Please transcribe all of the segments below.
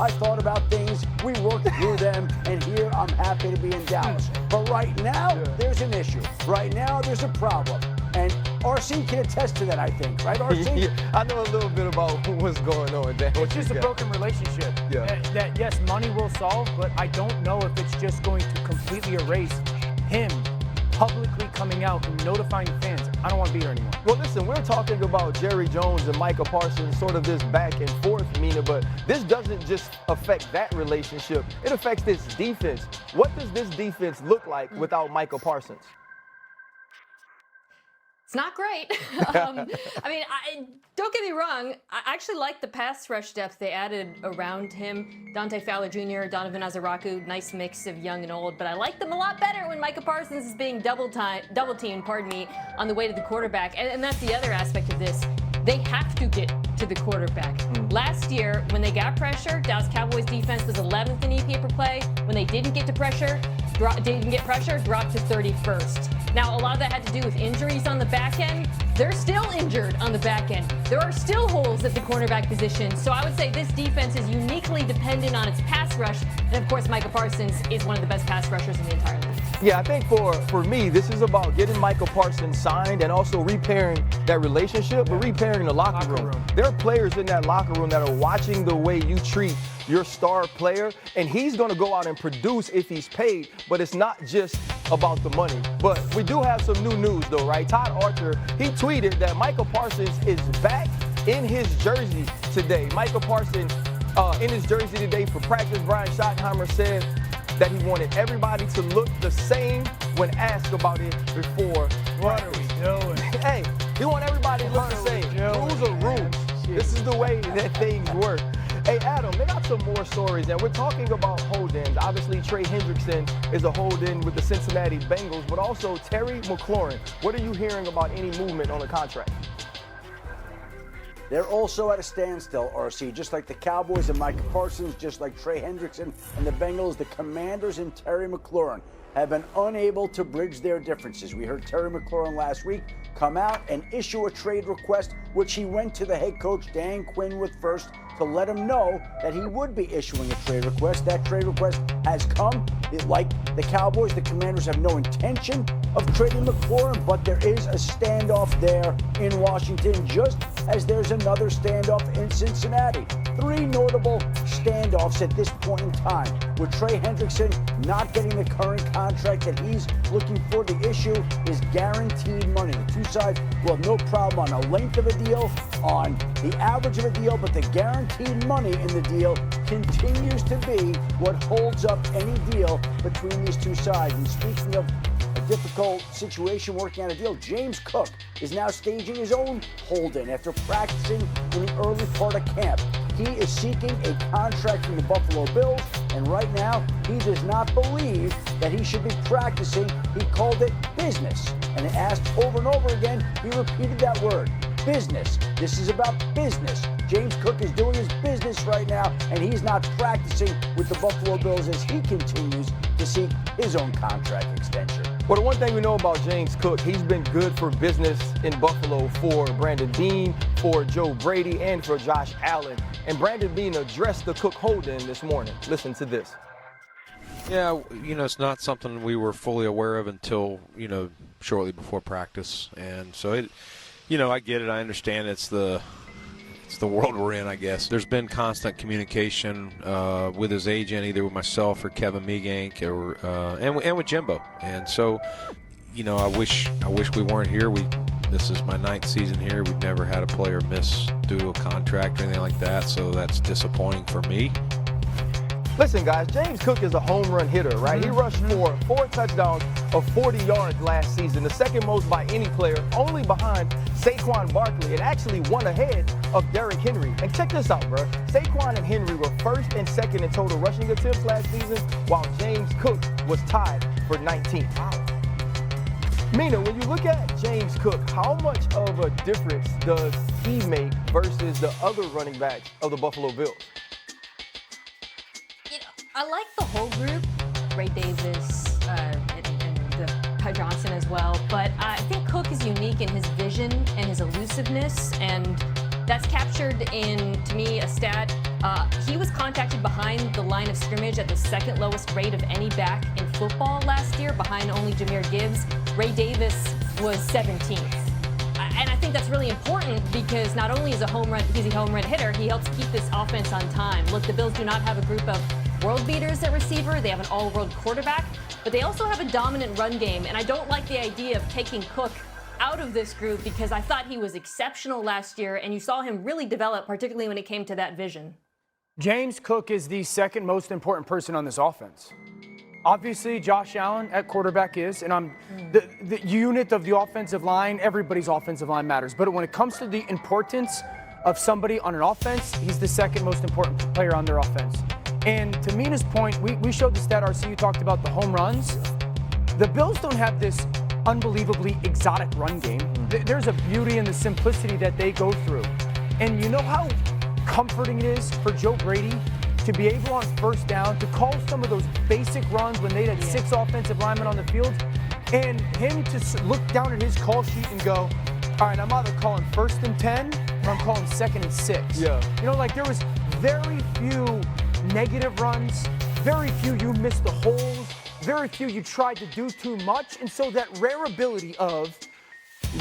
I thought about things, we worked through them, and here I'm happy to be in Dallas. But right now, there's an issue. Right now, there's a problem. And RC can attest to that, I think. Right, RC? Yeah, I know a little bit about what's going on, Dan. It's just a broken relationship. Yeah. That, yes, money will solve, but I don't know if it's just going to completely erase him publicly coming out and notifying fans. I don't want to be here anymore. Well, listen, we're talking about Jerry Jones and Micah Parsons, sort of this back and forth, Mina, but this doesn't just affect that relationship. It affects this defense. What does this defense look like without Micah Parsons? It's not great. I mean, don't get me wrong. I actually like the pass rush depth they added around him. Dante Fowler Jr., Donovan Azaraku, nice mix of young and old. But I like them a lot better when Micah Parsons is being double teamed, on the way to the quarterback. And that's the other aspect of this. They have to get to the quarterback. Last year, when they got pressure, Dallas Cowboys defense was 11th in EP per play. When they didn't get pressure, dropped to 31st. Now, a lot of that had to do with injuries on the back end. They're still injured on the back end. There are still holes at the cornerback position. So I would say this defense is uniquely dependent on its pass rush. And, of course, Micah Parsons is one of the best pass rushers in the entire league. Yeah, I think for me, this is about getting Micah Parsons signed and also repairing that relationship, but repairing the locker room. There are players in that locker room that are watching the way you treat your star player, and he's going to go out and produce if he's paid, but it's not just about the money. But we do have some new news, though, right? Todd Archer, he tweeted that Micah Parsons is back in his jersey today. Micah Parsons in his jersey today for practice. Brian Schottenheimer said that he wanted everybody to look the same when asked about it before. What are we doing? Hey, he want everybody to look the same. Rules are rules. This is the way that things work. Hey, Adam, they got some more stories, and we're talking about hold-ins. Obviously, Trey Hendrickson is a hold-in with the Cincinnati Bengals, but also Terry McLaurin. What are you hearing about any movement on the contract? They're also at a standstill, RC, just like the Cowboys and Micah Parsons, just like Trey Hendrickson and the Bengals. The Commanders and Terry McLaurin have been unable to bridge their differences. We heard Terry McLaurin last week come out and issue a trade request, which he went to the head coach Dan Quinn with first to let him know that he would be issuing a trade request. That trade request has come. Like the Cowboys, the Commanders have no intention of trading McLaurin, but there is a standoff there in Washington, just as there's another standoff in Cincinnati. Three notable standoffs at this point in time, with Trey Hendrickson not getting the current contract that he's looking for. The issue is guaranteed money. The two sides will have no problem on the length of a deal, on the average of a deal, but the guaranteed money in the deal continues to be what holds up any deal between these two sides. And speaking of a difficult situation working out a deal, James Cook is now staging his own hold-in after practicing in the early part of camp. He is seeking a contract from the Buffalo Bills, and right now he does not believe that he should be practicing. He called it business, and asked over and over again, he repeated that word, business. This is about business. James Cook is doing his business right now, and he's not practicing with the Buffalo Bills as he continues to seek his own contract extension. Well, the one thing we know about James Cook, he's been good for business in Buffalo for Brandon Beane, for Joe Brady, and for Josh Allen. And Brandon Beane addressed the Cook hold-in this morning. Listen to this. Yeah, it's not something we were fully aware of until, shortly before practice. And so I get it. I understand it's the world we're in, I guess. There's been constant communication with his agent, either with myself or Kevin Meegank and with Jimbo. And so, I wish we weren't here. This is my 9th season here. We've never had a player miss due to a contract or anything like that, so that's disappointing for me. Listen, guys, James Cook is a home run hitter, right? He rushed for 4 touchdowns of 40 yards last season, the second most by any player, only behind Saquon Barkley, and actually one ahead of Derrick Henry. And check this out, bro. Saquon and Henry were first and second in total rushing attempts last season, while James Cook was tied for 19th. Mina, when you look at James Cook, how much of a difference does he make versus the other running backs of the Buffalo Bills? I like the whole group, Ray Davis and Ty Johnson as well, but I think Cook is unique in his vision and his elusiveness, and that's captured in, to me, a stat He was contacted behind the line of scrimmage at the second lowest rate of any back in football last year, behind only Jahmyr Gibbs. Ray Davis was 17th. And I think that's really important because not only is he's a home run hitter, he helps keep this offense on time. Look, the Bills do not have a group of world beaters at receiver. They have an all-world quarterback, but they also have a dominant run game. And I don't like the idea of taking Cook out of this group because I thought he was exceptional last year, and you saw him really develop, particularly when it came to that vision. James Cook is the second most important person on this offense. Obviously, Josh Allen at quarterback is, and the unit of the offensive line, everybody's offensive line matters. But when it comes to the importance of somebody on an offense, he's the second most important player on their offense. And to Mina's point, we showed the stat, RCU talked about the home runs. The Bills don't have this unbelievably exotic run game. There's a beauty in the simplicity that they go through. And you know how comforting it is for Joe Brady to be able on first down to call some of those basic runs when they had 6 offensive linemen on the field, and him to look down at his call sheet and go, all right, I'm either calling 1st and 10 or I'm calling 2nd and 6. Yeah. You know, like there was very few negative runs, very few you missed the holes, very few you tried to do too much. And so that rare ability of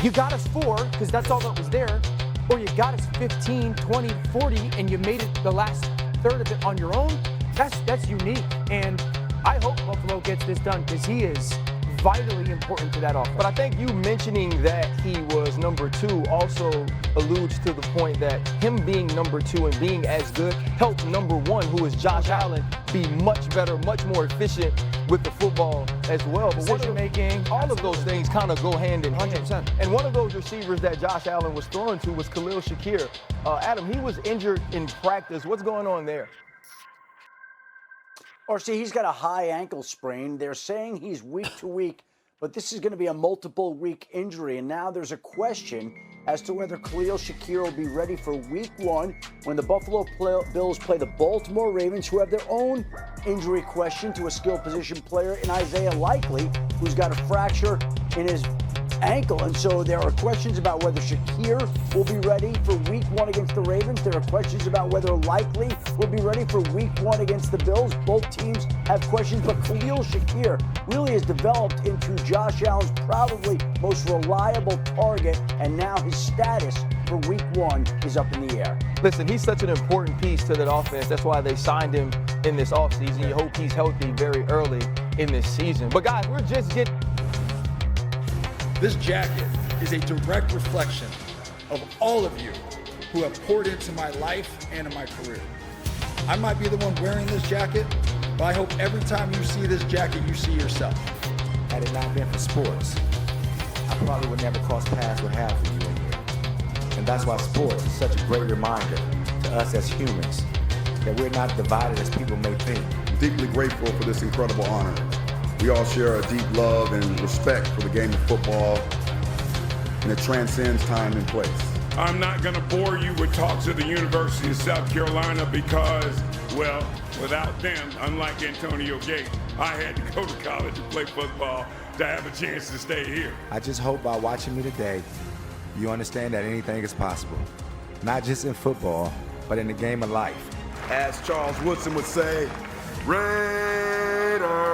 you got us 4 because that's all that was there, or you got us 15, 20, 40, and you made it the last third of it on your own, that's unique. And I hope Buffalo gets this done because he is vitally important to that offense. But I think you mentioning that he was number 2 also alludes to the point that him being number 2 and being as good helped number 1, who is Josh Allen, be much better, much more efficient with the football as well. But Decision making, all of those things kind of go hand in hand. 100%. And one of those receivers that Josh Allen was throwing to was Khalil Shakir. Adam, he was injured in practice. What's going on there? Or see, he's got a high ankle sprain. They're saying he's week to week, but this is going to be a multiple week injury. And now there's a question as to whether Khalil Shakir will be ready for week 1 when the Buffalo Bills play the Baltimore Ravens, who have their own injury question to a skilled position player in Isaiah Likely, who's got a fracture in his ankle. And so there are questions about whether Shakir will be ready for week 1 against the Ravens. There are questions about whether Likely will be ready for week 1 against the Bills. Both teams have questions, but Khalil Shakir really has developed into Josh Allen's probably most reliable target, and now his status for week 1 is up in the air. Listen, he's such an important piece to that offense. That's why they signed him in this offseason. You hope he's healthy very early in this season. But guys, we're just getting... This jacket is a direct reflection of all of you who have poured into my life and in my career. I might be the one wearing this jacket, but I hope every time you see this jacket, you see yourself. Had it not been for sports, I probably would never cross paths with half of you in here. And that's why sports is such a great reminder to us as humans that we're not divided as people may think. I'm deeply grateful for this incredible honor. We all share a deep love and respect for the game of football, and it transcends time and place. I'm not going to bore you with talks of the University of South Carolina because, well, without them, unlike Antonio Gates, I had to go to college and play football to have a chance to stay here. I just hope by watching me today, you understand that anything is possible. Not just in football, but in the game of life. As Charles Woodson would say, Raiders!